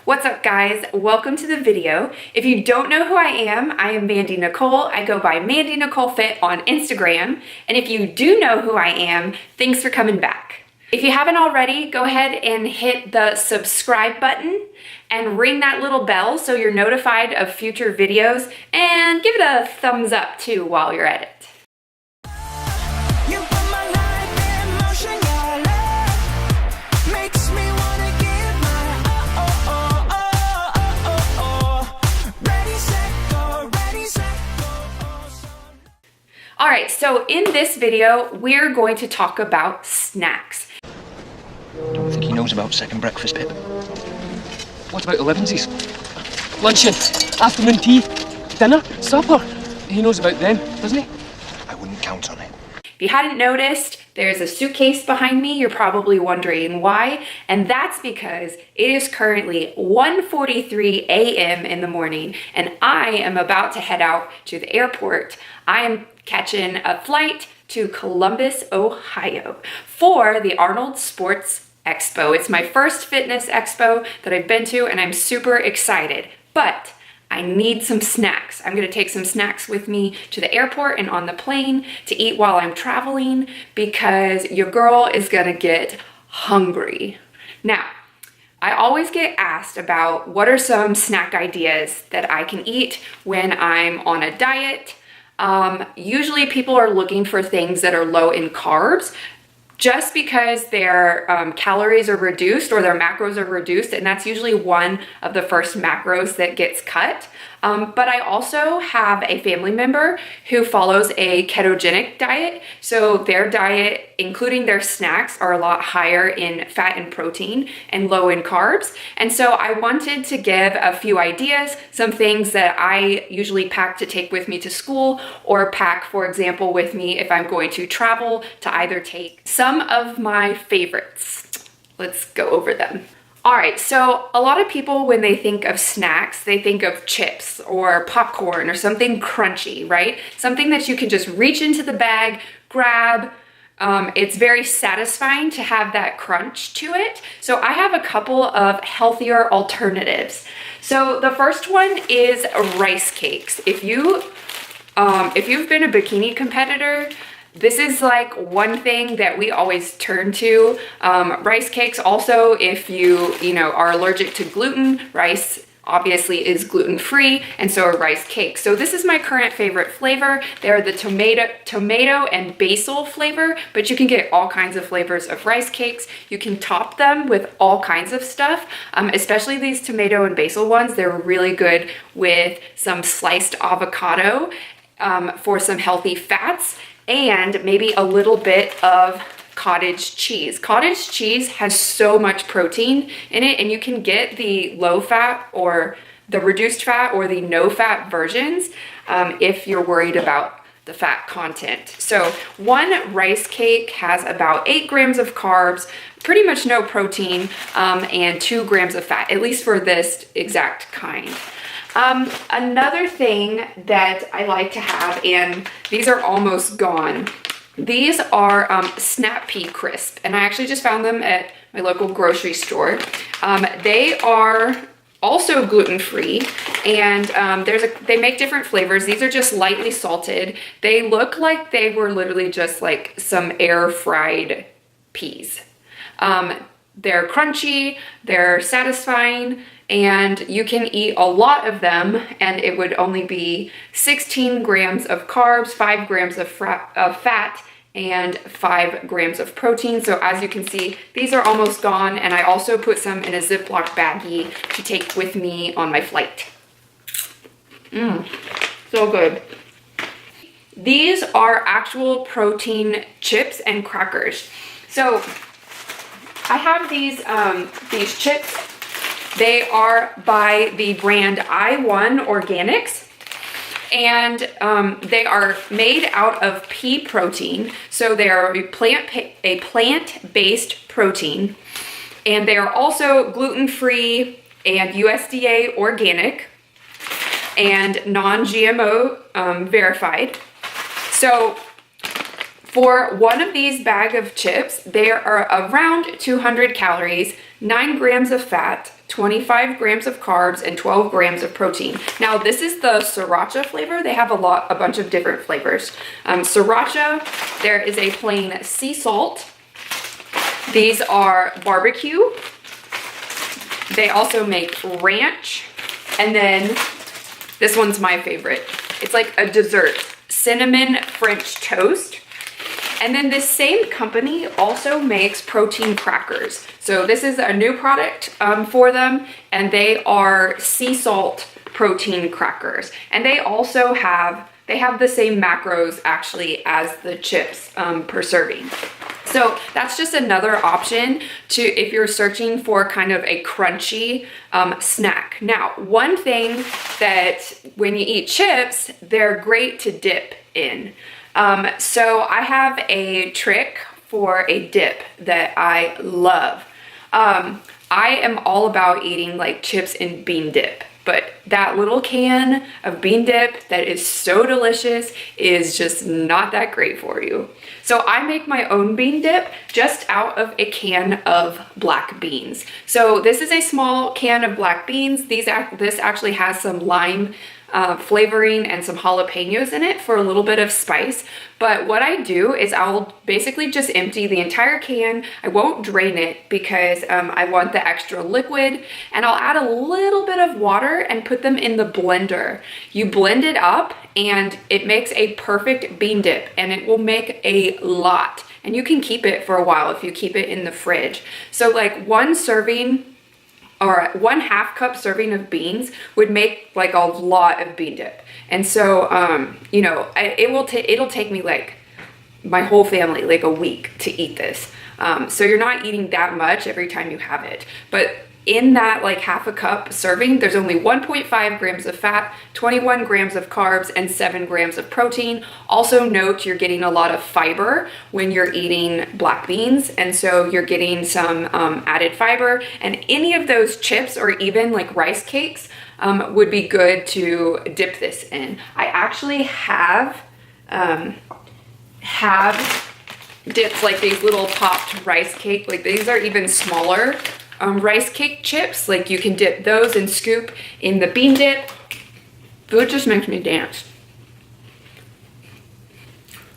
What's up guys? Welcome to the video. If you don't know who I am Mandy Nicole. I go by Mandy Nicole Fit on Instagram. And if you do know who I am, thanks for coming back. If you haven't already, go ahead and hit the subscribe button and ring that little bell so you're notified of future videos, and give it a thumbs up too while you're at it. Alright, so in this video, we're going to talk about snacks. Don't think he knows about second breakfast, Pip. What about elevensies? Luncheon, afternoon tea, dinner, supper. He knows about them, doesn't he? I wouldn't count on it. If you hadn't noticed, there's a suitcase behind me. You're probably wondering why, and that's because it is currently 1:43 a.m. in the morning, and I am about to head out to the airport. I am catching a flight to Columbus, Ohio for the Arnold Sports Expo. It's my first fitness expo that I've been to, and I'm super excited, but I need some snacks. I'm gonna take some snacks with me to the airport and on the plane to eat while I'm traveling, because your girl is gonna get hungry. Now, I always get asked about what are some snack ideas that I can eat when I'm on a diet. Usually people are looking for things that are low in carbs, just because their calories are reduced or their macros are reduced, and that's usually one of the first macros that gets cut. But I also have a family member who follows a ketogenic diet, so their diet, including their snacks, are a lot higher in fat and protein and low in carbs. And so I wanted to give a few ideas, some things that I usually pack to take with me to school, or pack, for example, with me if I'm going to travel, to either take some of my favorites. Let's go over them. All right, so a lot of people, when they think of snacks, they think of chips or popcorn or something crunchy, right? Something that you can just reach into the bag, grab. It's very satisfying to have that crunch to it. So I have a couple of healthier alternatives. So the first one is rice cakes. If you've been a bikini competitor, this is like one thing that we always turn to. Rice cakes also, if you are allergic to gluten, rice obviously is gluten-free, and so are rice cakes. So this is my current favorite flavor. They're the tomato and basil flavor, but you can get all kinds of flavors of rice cakes. You can top them with all kinds of stuff, especially these tomato and basil ones. They're really good with some sliced avocado for some healthy fats, and maybe a little bit of cottage cheese. Cottage cheese has so much protein in it, and you can get the low fat or the reduced fat or the no fat versions if you're worried about the fat content. So one rice cake has about 8 grams of carbs, pretty much no protein, and 2 grams of fat, at least for this exact kind. Another thing that I like to have, and these are almost gone, these are Snap Pea Crisp, and I actually just found them at my local grocery store. They are also gluten-free, and they make different flavors. These are just lightly salted. They look like they were literally just like some air-fried peas. They're crunchy, they're satisfying, and you can eat a lot of them, and it would only be 16 grams of carbs, 5 grams of fat, and 5 grams of protein. So as you can see, these are almost gone, and I also put some in a Ziploc baggie to take with me on my flight. So good. These are actual protein chips and crackers. So I have these chips. They are by the brand iWon Organics, and they are made out of pea protein. So they are a plant-based protein, and they are also gluten-free and USDA organic and non-GMO verified. So For one of these bag of chips, there are around 200 calories, 9 grams of fat, 25 grams of carbs, and 12 grams of protein. Now, this is the sriracha flavor. They have a bunch of different flavors. Sriracha, there is a plain sea salt. These are barbecue. They also make ranch. And then this one's my favorite. It's like a dessert, cinnamon French toast. And then this same company also makes protein crackers. So this is a new product for them, and they are sea salt protein crackers. And they also have the same macros actually as the chips per serving. So that's just another option if you're searching for kind of a crunchy snack. Now, one thing that when you eat chips, they're great to dip in. So I have a trick for a dip that I love. I am all about eating like chips in bean dip, but that little can of bean dip that is so delicious is just not that great for you. So I make my own bean dip just out of a can of black beans. So this is a small can of black beans. This actually has some lime flavoring and some jalapenos in it for a little bit of spice. But what I do is I'll basically just empty the entire can. I won't drain it because I want the extra liquid, and I'll add a little bit of water and put them in the blender. You blend it up and it makes a perfect bean dip, and it will make a lot. And you can keep it for a while if you keep it in the fridge. So like one serving or 1/2 cup serving of beans would make like a lot of bean dip. And so, you know, it'll take me like my whole family like a week to eat this. So you're not eating that much every time you have it. But in that like 1/2 cup serving, there's only 1.5 grams of fat, 21 grams of carbs, and 7 grams of protein. Also note you're getting a lot of fiber when you're eating black beans, and so you're getting some added fiber. And any of those chips or even like rice cakes would be good to dip this in. I actually have dipped like these little popped rice cake, like these are even smaller rice cake chips. Like you can dip those and scoop in the bean dip. Food just makes me dance.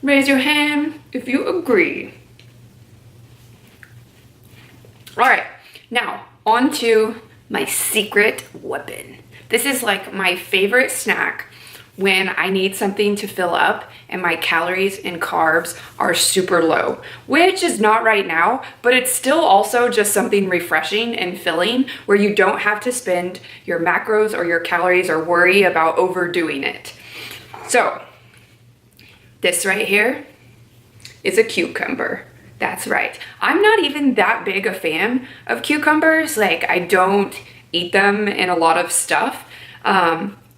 Raise your hand if you agree. All right, now on to my secret weapon. This is like my favorite snack when I need something to fill up and my calories and carbs are super low, which is not right now, but it's still also just something refreshing and filling where you don't have to spend your macros or your calories or worry about overdoing it. So this right here is a cucumber. That's right. I'm not even that big a fan of cucumbers. Like I don't eat them in a lot of stuff.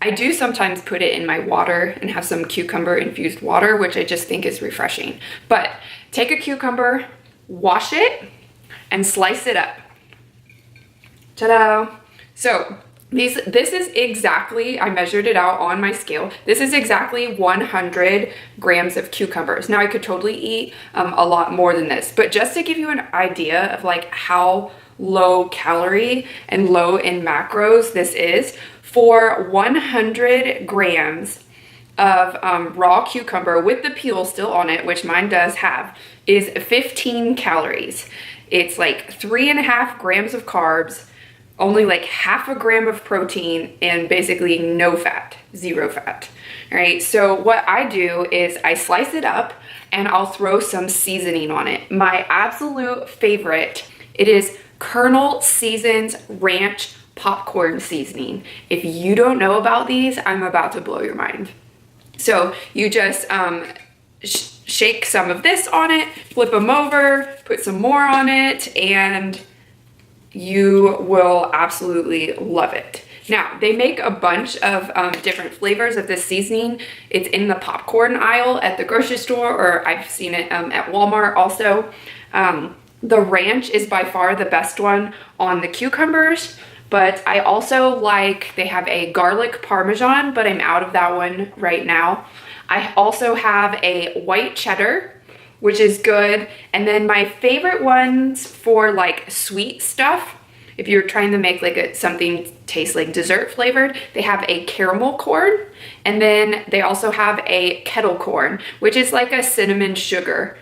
I do sometimes put it in my water and have some cucumber infused water, which I just think is refreshing. But take a cucumber, wash it, and slice it up. Ta-da! So this is exactly, I measured it out on my scale. This is exactly 100 grams of cucumbers. Now I could totally eat a lot more than this, but just to give you an idea of like how low calorie and low in macros this is, for 100 grams of raw cucumber with the peel still on it, which mine does have, is 15 calories. It's like 3.5 grams of carbs, only like 0.5 gram of protein, and basically no fat, 0 fat. All right, so what I do is I slice it up and I'll throw some seasoning on it. My absolute favorite, it is Colonel Seasons Ranch popcorn seasoning. If you don't know about these, I'm about to blow your mind. So you just shake some of this on it, flip them over, put some more on it, and you will absolutely love it. Now, they make a bunch of different flavors of this seasoning. It's in the popcorn aisle at the grocery store, or I've seen it at Walmart also. The ranch is by far the best one on the cucumbers, but I also like, they have a garlic parmesan, but I'm out of that one right now. I also have a white cheddar which is good. And then my favorite ones for like sweet stuff, if you're trying to make like something taste like dessert flavored, they have a caramel corn, and then they also have a kettle corn, which is like a cinnamon sugar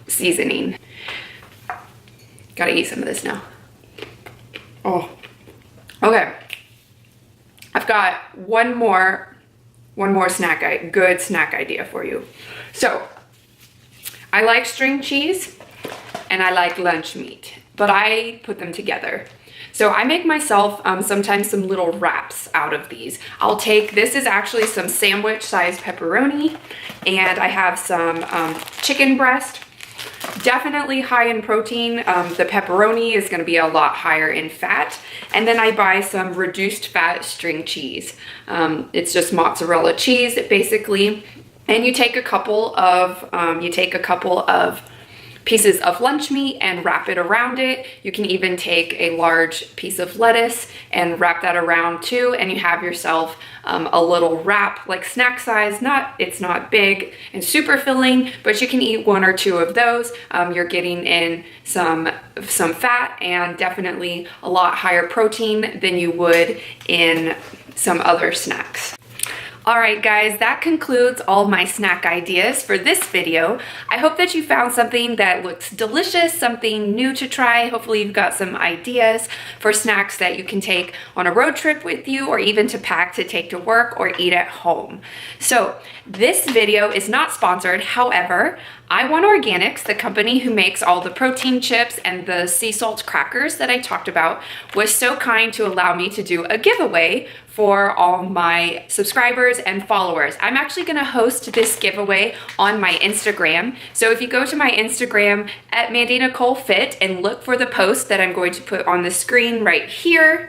seasoning. Gotta eat some of this now. Oh, okay. I've got one more good snack idea for you. So I like string cheese and I like lunch meat, but I put them together. So I make myself sometimes some little wraps out of these. I'll take, this is actually some sandwich sized pepperoni, and I have some chicken breast. Definitely high in protein. The pepperoni is gonna be a lot higher in fat. And then I buy some reduced fat string cheese. It's just mozzarella cheese basically. And you take a couple of pieces of lunch meat and wrap it around it. You can even take a large piece of lettuce and wrap that around too, and you have yourself a little wrap, like snack size. It's not big and super filling, but you can eat one or two of those. You're getting in some fat and definitely a lot higher protein than you would in some other snacks. All right, guys, that concludes all my snack ideas for this video. I hope that you found something that looks delicious, something new to try. Hopefully you've got some ideas for snacks that you can take on a road trip with you, or even to pack to take to work or eat at home. So this video is not sponsored. However, iWon Organics, the company who makes all the protein chips and the sea salt crackers that I talked about, was so kind to allow me to do a giveaway for all my subscribers and followers. I'm actually gonna host this giveaway on my Instagram. So if you go to my Instagram at Mandy Nicole Fit and look for the post that I'm going to put on the screen right here,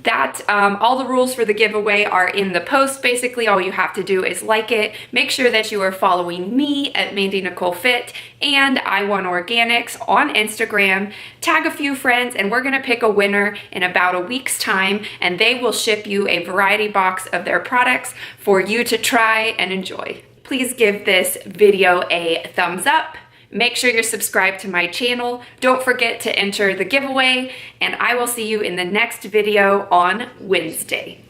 that all the rules for the giveaway are in the post. Basically, all you have to do is like it, make sure that you are following me at Mandy Nicole Fit and iWon Organics on Instagram, tag a few friends, and we're gonna pick a winner in about a week's time, and they will ship you a variety box of their products for you to try and enjoy. Please give this video a thumbs up. Make sure you're subscribed to my channel. Don't forget to enter the giveaway, and I will see you in the next video on Wednesday.